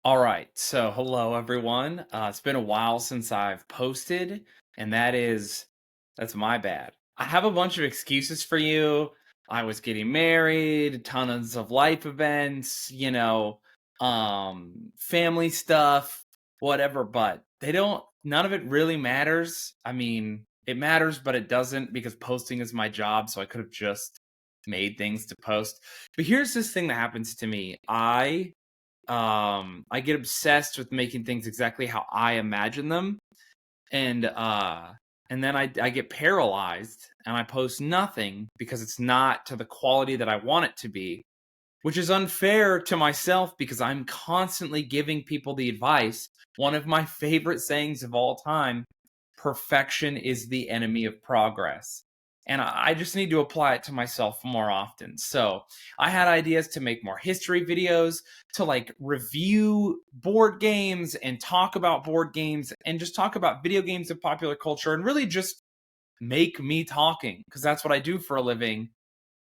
All right. So, hello everyone. It's been a while since I've posted, and that's my bad. I have a bunch of excuses for you. I was getting married, tons of life events, family stuff, whatever, but they don't none of it really matters. I mean, it matters, but it doesn't because posting is my job, so I could have just made things to post. But here's this thing that happens to me. I get obsessed with making things exactly how I imagine them, and and then I get paralyzed and I post nothing because it's not to the quality that I want it to be, which is unfair to myself because I'm constantly giving people the advice. One of my favorite sayings of all time: perfection is the enemy of progress. And I just need to apply it to myself more often. So I had ideas to make more history videos, to like review board games and talk about board games and just talk about video games and popular culture and really just make me talking because that's what I do for a living.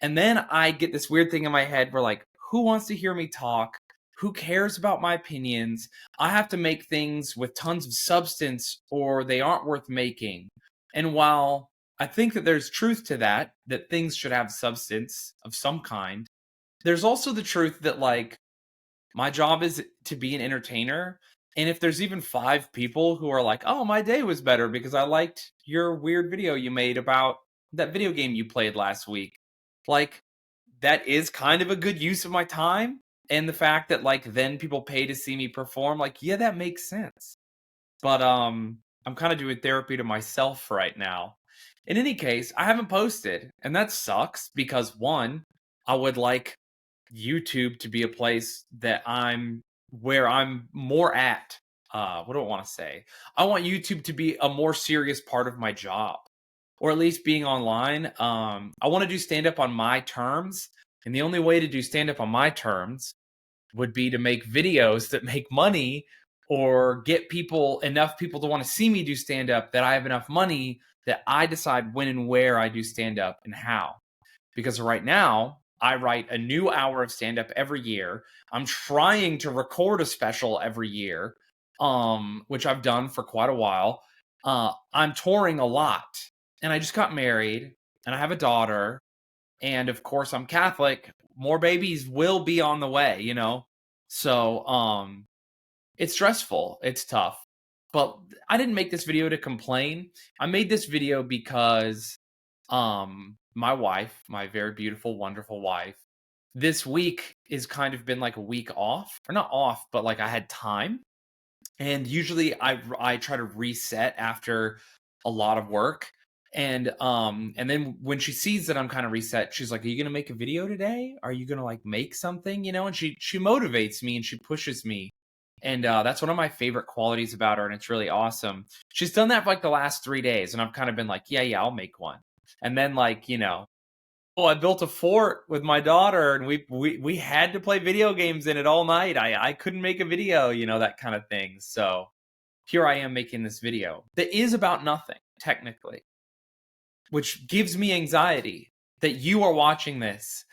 And then I get this weird thing in my head where, like, who wants to hear me talk? Who cares about my opinions? I have to make things with tons of substance or they aren't worth making. And while I think that there's truth to that, that things should have substance of some kind, there's also the truth that, like, my job is to be an entertainer. And if there's even five people who are like, oh, my day was better because I liked your weird video you made about that video game you played last week, like, that is kind of a good use of my time. And the fact that, like, then people pay to see me perform, like, yeah, that makes sense. But I'm kind of doing therapy to myself right now. In any case, I haven't posted, and that sucks because one, I would like YouTube to be a place that I'm where I'm more at. What do I want to say? I want YouTube to be a more serious part of my job, or at least being online. I want to do stand up on my terms, and the only way to do stand up on my terms would be to make videos that make money or get people enough people to want to see me do stand up that I have enough money that I decide when and where I do stand up and how. Because right now, I write a new hour of stand up every year. I'm trying to record a special every year, which I've done for quite a while. I'm touring a lot, and I just got married, and I have a daughter, and of course I'm Catholic. More babies will be on the way, you know. So, it's stressful. It's tough. But I didn't make this video to complain. I made this video because my wife, my very beautiful, wonderful wife, this week is kind of been like a week off, or not off, but like I had time. And usually I try to reset after a lot of work. And then when she sees that I'm kind of reset, she's like, "Are you going to make a video today? Are you going to like make something, you know?" And she motivates me and she pushes me. And that's one of my favorite qualities about her, and it's really awesome. She's done that for like the last 3 days, and I've kind of been like, "Yeah, yeah, I'll make one." And then, like, oh, I built a fort with my daughter, and we had to play video games in it all night. I couldn't make a video, that kind of thing. So here I am making this video that is about nothing, technically, which gives me anxiety that you are watching this.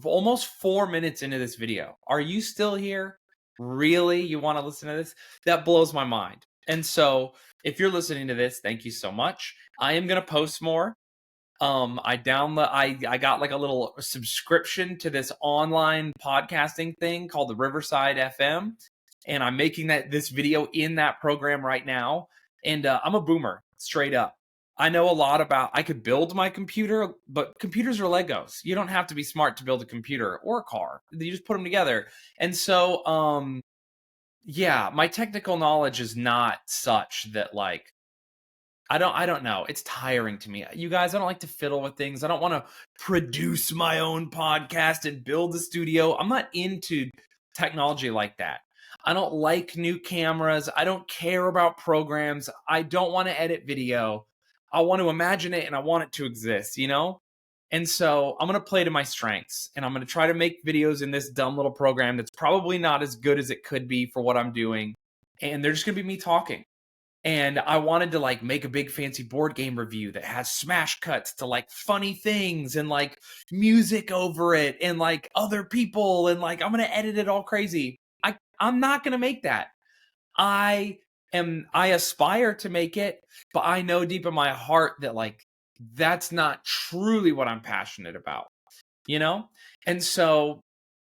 Almost 4 minutes into this video. Are you still here? Really? You want to listen to this? That blows my mind. And so if you're listening to this, thank you so much. I am going to post more. I got like a little subscription to this online podcasting thing called the Riverside FM, and I'm making this video in that program right now. And I'm a boomer, straight up. I know a lot about. I could build my computer, but computers are Legos. You don't have to be smart to build a computer or a car. You just put them together. And so, yeah, my technical knowledge is not such that, like, I don't know. It's tiring to me. You guys, I don't like to fiddle with things. I don't want to produce my own podcast and build a studio. I'm not into technology like that. I don't like new cameras. I don't care about programs. I don't want to edit video. I want to imagine it and I want it to exist, you know? And so I'm going to play to my strengths, and I'm going to try to make videos in this dumb little program that's probably not as good as it could be for what I'm doing. And they're just going to be me talking. And I wanted to like make a big fancy board game review that has smash cuts to like funny things and like music over it and like other people, and like I'm going to edit it all crazy. I'm not going to make that. I aspire to make it, but I know deep in my heart that like that's not truly what I'm passionate about, you know? And so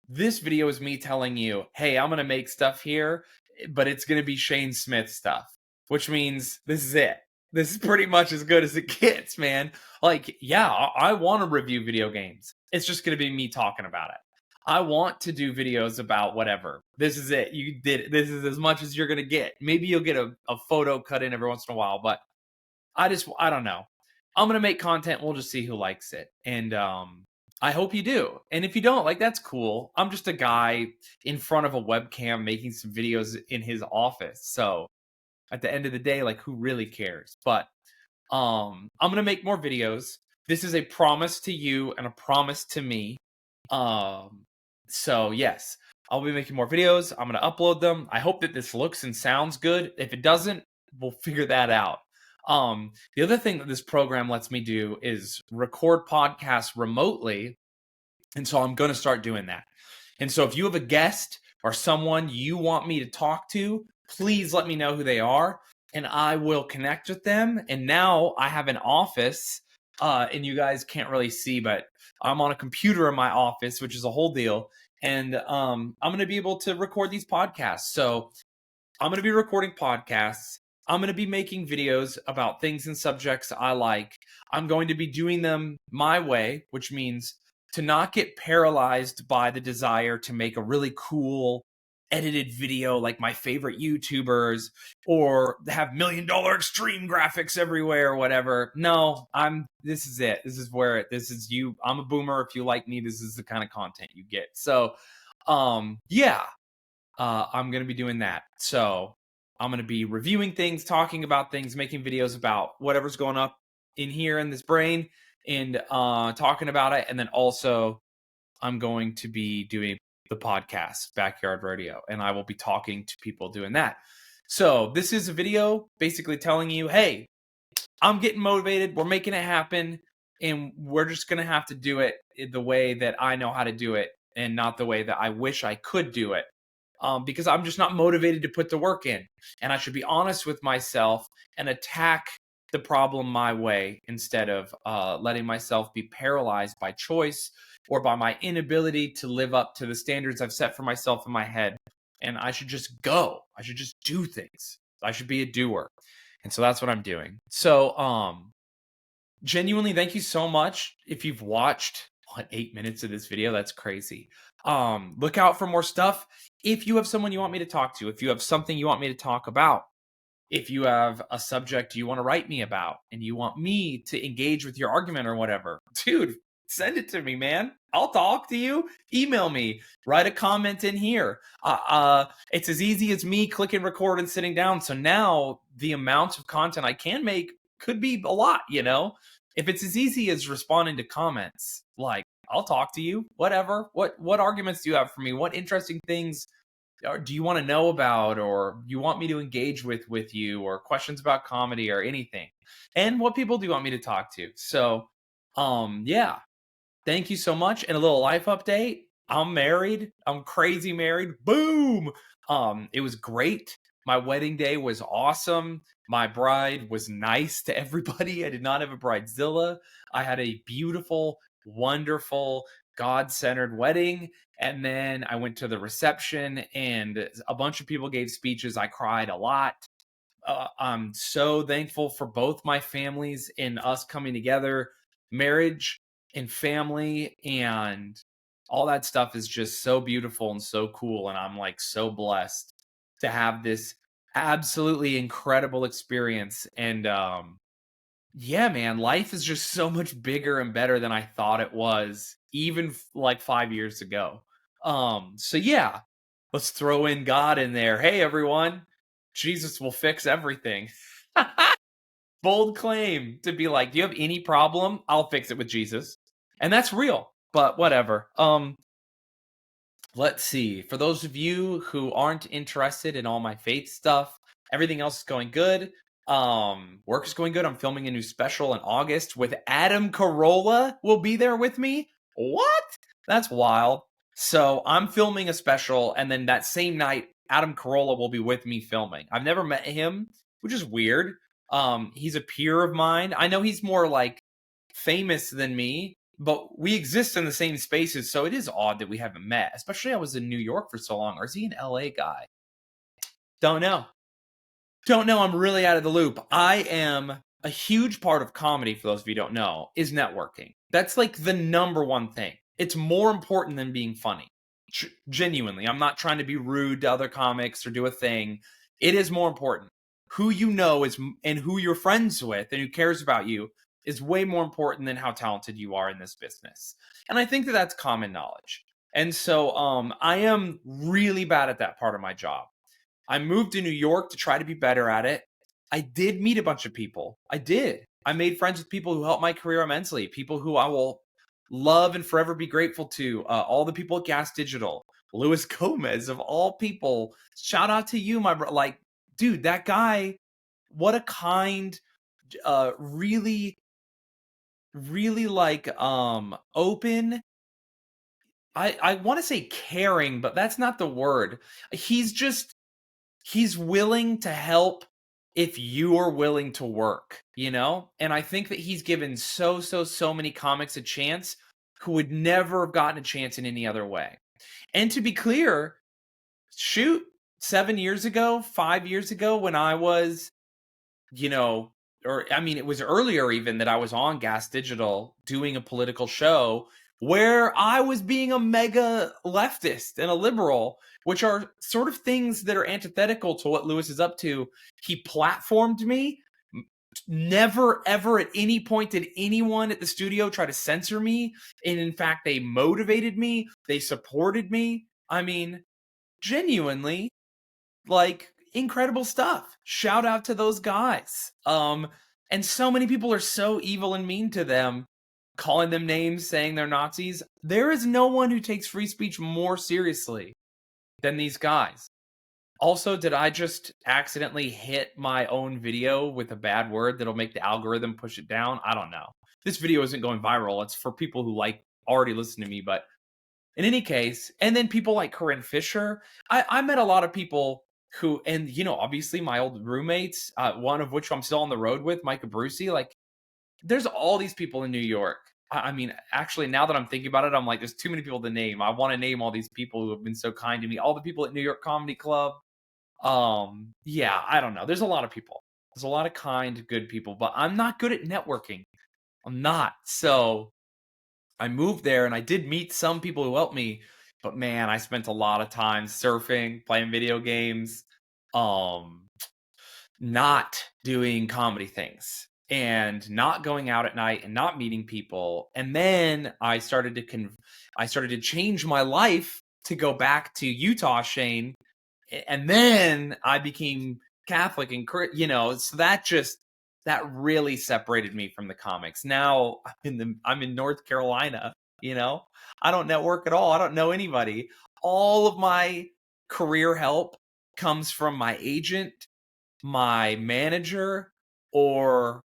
this video is me telling you, hey, I'm going to make stuff here, but it's going to be Shane Smith stuff, which means this is it. This is pretty much as good as it gets, man. Like, yeah, I want to review video games. It's just going to be me talking about it. I want to do videos about whatever. This is it. You did it. This is as much as you're going to get. Maybe you'll get a photo cut in every once in a while, but I don't know. I'm going to make content. We'll just see who likes it. And I hope you do. And if you don't, like, that's cool. I'm just a guy in front of a webcam making some videos in his office. So at the end of the day, like, who really cares? But I'm going to make more videos. This is a promise to you and a promise to me. So yes, I'll be making more videos. I'm going to upload them. I hope that this looks and sounds good. If it doesn't, we'll figure that out. The other thing that this program lets me do is record podcasts remotely. And so I'm going to start doing that. And so if you have a guest or someone you want me to talk to, please let me know who they are and I will connect with them. And now I have an office, and you guys can't really see, but I'm on a computer in my office, which is a whole deal. And I'm going to be able to record these podcasts. So I'm going to be recording podcasts. I'm going to be making videos about things and subjects I like. I'm going to be doing them my way, which means to not get paralyzed by the desire to make a really cool edited video like my favorite YouTubers or have $1 million extreme graphics everywhere or whatever. No, this is it. This is you. I'm a boomer. If you like me, this is the kind of content you get. So, yeah, I'm going to be doing that. So I'm going to be reviewing things, talking about things, making videos about whatever's going up in here in this brain and talking about it. And then also I'm going to be doing the podcast, Backyard Radio, and I will be talking to people doing that. So this is a video basically telling you, hey, I'm getting motivated. We're making it happen. And we're just going to have to do it the way that I know how to do it and not the way that I wish I could do it. Because I'm just not motivated to put the work in. And I should be honest with myself and attack the problem my way instead of letting myself be paralyzed by choice or by my inability to live up to the standards I've set for myself in my head. And I should just go. I should just do things. I should be a doer. And so that's what I'm doing. So genuinely, thank you so much. If you've watched 8 minutes of this video, that's crazy. Look out for more stuff. If you have someone you want me to talk to, if you have something you want me to talk about, if you have a subject you want to write me about and you want me to engage with your argument or whatever, dude, send it to me, man. I'll talk to you. Email me. Write a comment in here. It's as easy as me clicking record and sitting down. So now the amount of content I can make could be a lot, you know? If it's as easy as responding to comments, like, I'll talk to you, whatever. What arguments do you have for me? What interesting things do you want to know about, or you want me to engage with you, or questions about comedy or anything? And what people do you want me to talk to? So, yeah. Thank you so much. And a little life update. I'm married. I'm crazy married. Boom. It was great. My wedding day was awesome. My bride was nice to everybody. I did not have a bridezilla. I had a beautiful, wonderful, God-centered wedding. And then I went to the reception and a bunch of people gave speeches. I cried a lot. I'm so thankful for both my families and us coming together. Marriage and family and all that stuff is just so beautiful and so cool. And I'm like so blessed to have this absolutely incredible experience. And yeah, man, life is just so much bigger and better than I thought it was, even like 5 years ago. So yeah, let's throw in God in there. Hey, everyone, Jesus will fix everything. Bold claim to be like, do you have any problem? I'll fix it with Jesus. And that's real, but whatever. Let's see. For those of you who aren't interested in all my faith stuff, everything else is going good. Work is going good. I'm filming a new special in August with Adam Carolla will be there with me. What? That's wild. So I'm filming a special, and then that same night, Adam Carolla will be with me filming. I've never met him, which is weird. He's a peer of mine. I know he's more like famous than me, but we exist in the same spaces, so it is odd that we haven't met. Especially I was in New York for so long. Or is he an LA guy? Don't know. Don't know. I'm really out of the loop. I am a huge part of comedy, for those of you who don't know, is networking. That's like the number one thing. It's more important than being funny. Genuinely, I'm not trying to be rude to other comics or do a thing. It is more important. Who you know is and who you're friends with and who cares about you is way more important than how talented you are in this business. And I think that that's common knowledge. And so I am really bad at that part of my job. I moved to New York to try to be better at it. I did meet a bunch of people. I did. I made friends with people who helped my career immensely, people who I will love and forever be grateful to. All the people at Gas Digital, Luis Gomez of all people. Shout out to you, my bro. Like, dude, that guy, what a kind, really, really like open. I want to say caring, but that's not the word. He's willing to help if you are willing to work, you know? And I think that he's given so many comics a chance who would never have gotten a chance in any other way. And to be clear, shoot, 7 years ago, 5 years ago, when I was, you know, or I mean, it was earlier even that I was on Gas Digital doing a political show where I was being a mega leftist and a liberal, which are sort of things that are antithetical to what Lewis is up to. He platformed me. Never, ever at any point did anyone at the studio try to censor me. And in fact, they motivated me, they supported me. I mean, genuinely, like, incredible stuff. Shout out to those guys. And so many people are so evil and mean to them, calling them names, saying they're Nazis. There is no one who takes free speech more seriously than these guys. Also, did I just accidentally hit my own video with a bad word that'll make the algorithm push it down? I don't know. This video isn't going viral. It's for people who like already listen to me, but in any case, and then people like Corinne Fisher. I met a lot of people who, and you know, obviously my old roommates, one of which I'm still on the road with, Micah Brucey. Like, there's all these people in New York. I mean, actually, now that I'm thinking about it, I'm like, there's too many people to name. I want to name all these people who have been so kind to me. All the people at New York Comedy Club. Yeah, I don't know. There's a lot of people. There's a lot of kind, good people, but I'm not good at networking. I'm not. So I moved there and I did meet some people who helped me, but man, I spent a lot of time surfing, playing video games, um, not doing comedy things and not going out at night and not meeting people. And then I started to change my life to go back to Utah, Shane, and then I became Catholic and you know, so that really separated me from the comics. Now I'm in North Carolina, you know. I don't network at all. I don't know anybody. All of my career help comes from my agent, my manager, or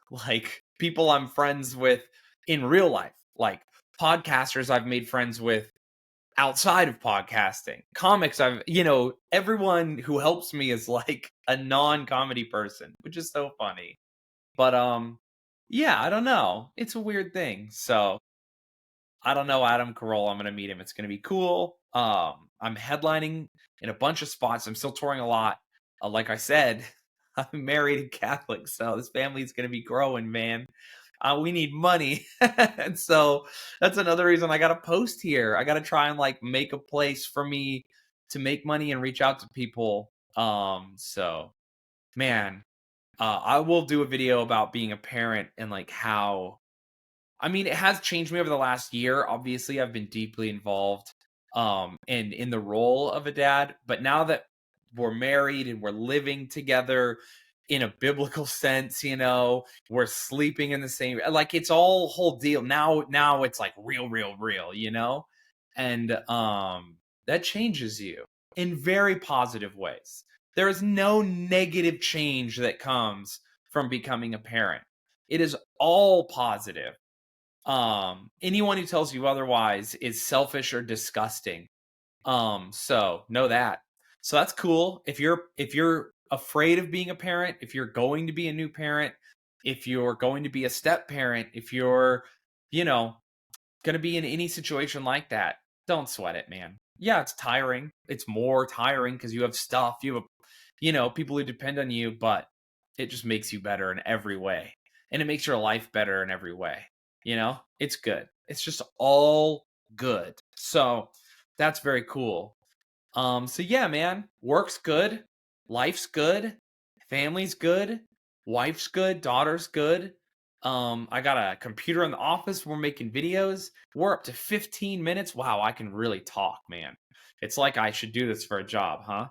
like people I'm friends with in real life, like podcasters I've made friends with outside of podcasting. Comics, you know, everyone who helps me is like a non-comedy person, which is so funny. But yeah, I don't know. It's a weird thing. So I don't know Adam Carolla. I'm gonna meet him. It's gonna be cool. I'm headlining in a bunch of spots. I'm still touring a lot. Like I said, I'm married and Catholic, so this family's gonna be growing, man. We need money. And so that's another reason I got to post here. I got to try and like make a place for me to make money and reach out to people. So man, I will do a video about being a parent and like how, I mean, it has changed me over the last year. Obviously, I've been deeply involved and in the role of a dad, but now that we're married and we're living together in a biblical sense, you know, we're sleeping in the same, like, it's all whole deal. Now it's like real, you know? And that changes you in very positive ways. There is no negative change that comes from becoming a parent. It is all positive. Anyone who tells you otherwise is selfish or disgusting. So know that. So that's cool. If you're afraid of being a parent, if you're going to be a new parent, if you're going to be a step parent, if you're, you know, going to be in any situation like that, don't sweat it, man. Yeah, it's tiring. It's more tiring because you have stuff, you have, people who depend on you, but it just makes you better in every way. And it makes your life better in every way. It's good. It's just all good. So that's very cool. So yeah, man, work's good, life's good, family's good, wife's good, daughter's good. I got a computer in the office. We're making videos. We're up to 15 minutes. Wow, I can really talk, man. It's like I should do this for a job, huh?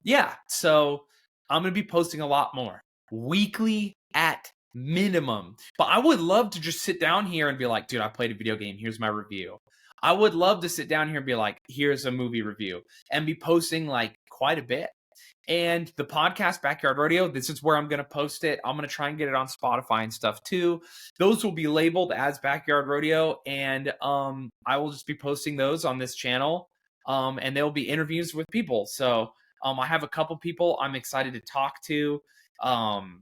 Yeah, so I'm gonna be posting a lot more weekly at minimum. But I would love to just sit down here and be like, dude, I played a video game. Here's my review. I would love to sit down here and be like, here's a movie review, and be posting like quite a bit. And the podcast Backyard Rodeo, this is where I'm going to post it. I'm going to try and get it on Spotify and stuff too. Those will be labeled as Backyard Rodeo, and I will just be posting those on this channel. And there'll be interviews with people. So I have a couple people I'm excited to talk to. And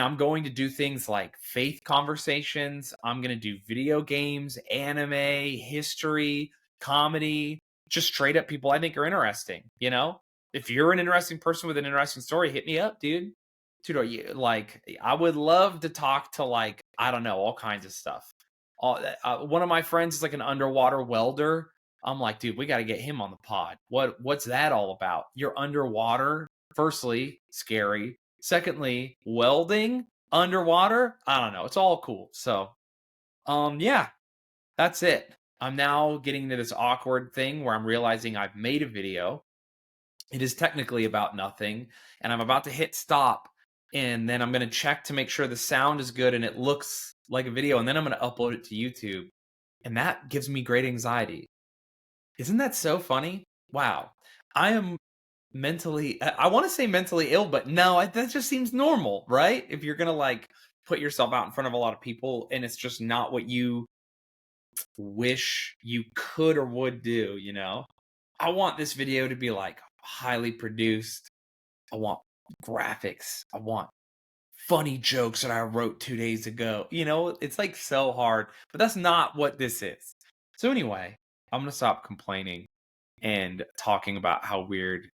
I'm going to do things like faith conversations. I'm going to do video games, anime, history, comedy, just straight up people I think are interesting. If you're an interesting person with an interesting story, hit me up, dude. Dude, I would love to talk to, like, I don't know, all kinds of stuff. One of my friends is like an underwater welder. I'm like, dude, we got to get him on the pod. What's that all about? You're underwater. Firstly, scary. Secondly, welding underwater. I don't know. It's all cool. So, yeah, that's it. I'm now getting into this awkward thing where I'm realizing I've made a video. It is technically about nothing, and I'm about to hit stop, and then I'm going to check to make sure the sound is good and it looks like a video, and then I'm going to upload it to YouTube. And that gives me great anxiety. Isn't that so funny? Wow. I am I want to say mentally ill, but no, that just seems normal, right? If you're going to like put yourself out in front of a lot of people and it's just not what you wish you could or would do. I want this video to be like highly produced. I want graphics. I want funny jokes that I wrote 2 days ago. It's like so hard, but that's not what this is. So anyway, I'm going to stop complaining and talking about how weird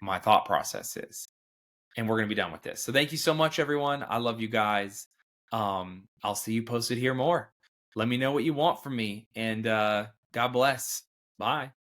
my thought process is. And we're going to be done with this. So thank you so much, everyone. I love you guys. I'll see you posted here more. Let me know what you want from me, and God bless. Bye.